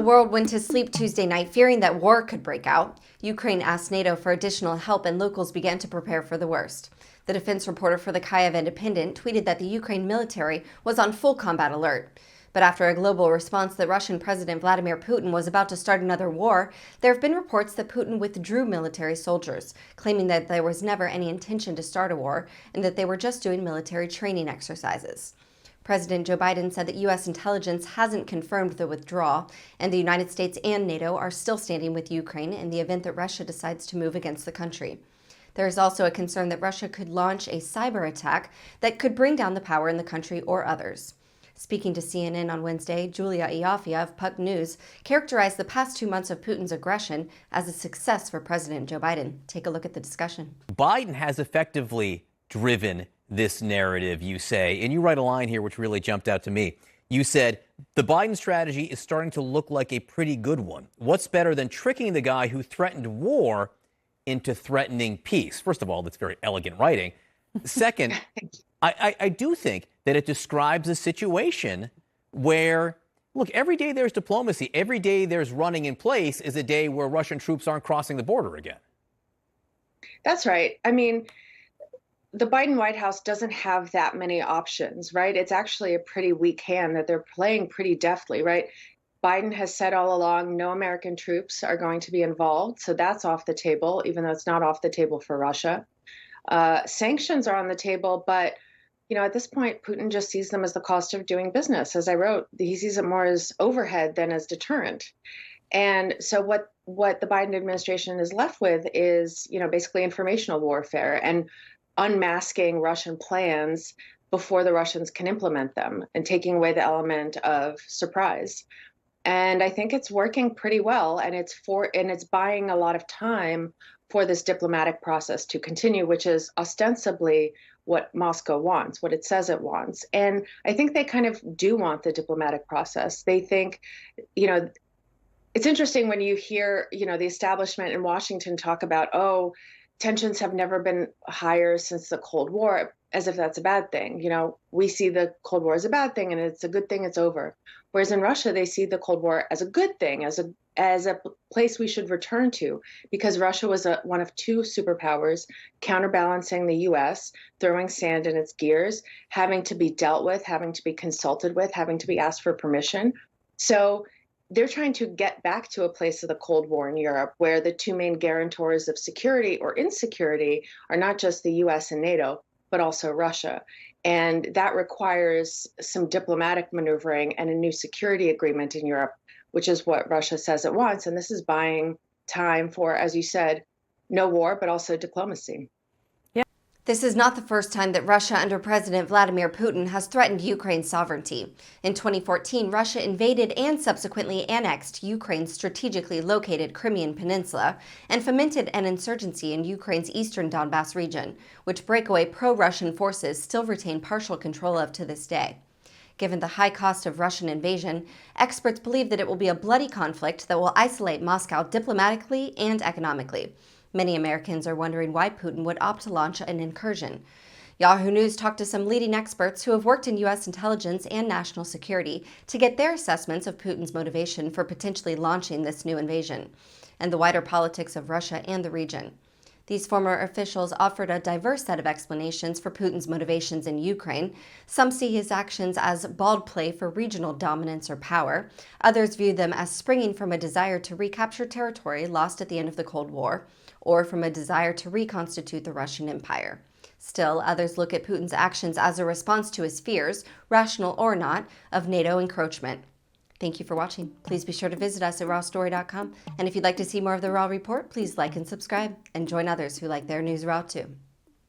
world went to sleep Tuesday night fearing that war could break out. Ukraine asked NATO for additional help and locals began to prepare for the worst. The defense reporter for the Kyiv Independent tweeted that the Ukraine military was on full combat alert. But after a global response that Russian President Vladimir Putin was about to start another war, there have been reports that Putin withdrew military soldiers, claiming that there was never any intention to start a war and that they were just doing military training exercises. President Joe Biden said that U.S. intelligence hasn't confirmed the withdrawal, and the United States and NATO are still standing with Ukraine in the event that Russia decides to move against the country. There is also a concern that Russia could launch a cyberattack that could bring down the power in the country or others. Speaking to CNN on Wednesday, Julia Iofia of Puck News characterized the past 2 months of Putin's aggression as a success for President Joe Biden. Take a look at the discussion. Biden has effectively driven this narrative, you say, and you write a line here which really jumped out to me. You said, the Biden strategy is starting to look like a pretty good one. What's better than tricking the guy who threatened war into threatening peace? First of all, that's very elegant writing. Second, I do think that it describes a situation where, look, every day there's diplomacy, every day there's running in place is a day where Russian troops aren't crossing the border again. That's right. I mean, the Biden White House doesn't have that many options, right? It's actually a pretty weak hand that they're playing pretty deftly, right? Biden has said all along, no American troops are going to be involved. So that's off the table, even though it's not off the table for Russia. Sanctions are on the table, but at this point, Putin just sees them as the cost of doing business. As I wrote, he sees it more as overhead than as deterrent. And so what the Biden administration is left with is, basically informational warfare and unmasking Russian plans before the Russians can implement them and taking away the element of surprise. And I think it's working pretty well, and it's buying a lot of time for this diplomatic process to continue, which is ostensibly what Moscow wants, what it says it wants. And I think they kind of do want the diplomatic process. They think, it's interesting when you hear, the establishment in Washington talk about, tensions have never been higher since the Cold War, as if that's a bad thing. We see the Cold War as a bad thing, and it's a good thing it's over. Whereas in Russia, they see the Cold War as a good thing, as a place we should return to, because Russia was one of two superpowers counterbalancing the U.S., throwing sand in its gears, having to be dealt with, having to be consulted with, having to be asked for permission. So they're trying to get back to a place of the Cold War in Europe where the two main guarantors of security or insecurity are not just the U.S. and NATO, but also Russia. And that requires some diplomatic maneuvering and a new security agreement in Europe, which is what Russia says it wants. And this is buying time for, as you said, no war, but also diplomacy. This is not the first time that Russia under President Vladimir Putin has threatened Ukraine's sovereignty. In 2014, Russia invaded and subsequently annexed Ukraine's strategically located Crimean Peninsula and fomented an insurgency in Ukraine's eastern Donbas region, which breakaway pro-Russian forces still retain partial control of to this day. Given the high cost of Russian invasion, experts believe that it will be a bloody conflict that will isolate Moscow diplomatically and economically. Many Americans are wondering why Putin would opt to launch an incursion. Yahoo News talked to some leading experts who have worked in U.S. intelligence and national security to get their assessments of Putin's motivation for potentially launching this new invasion, and the wider politics of Russia and the region. These former officials offered a diverse set of explanations for Putin's motivations in Ukraine. Some see his actions as bald play for regional dominance or power. Others view them as springing from a desire to recapture territory lost at the end of the Cold War, or from a desire to reconstitute the Russian Empire. Still, others look at Putin's actions as a response to his fears, rational or not, of NATO encroachment. Thank you for watching. Please be sure to visit us at rawstory.com. And if you'd like to see more of the Raw Report, please like and subscribe, and join others who like their news raw too.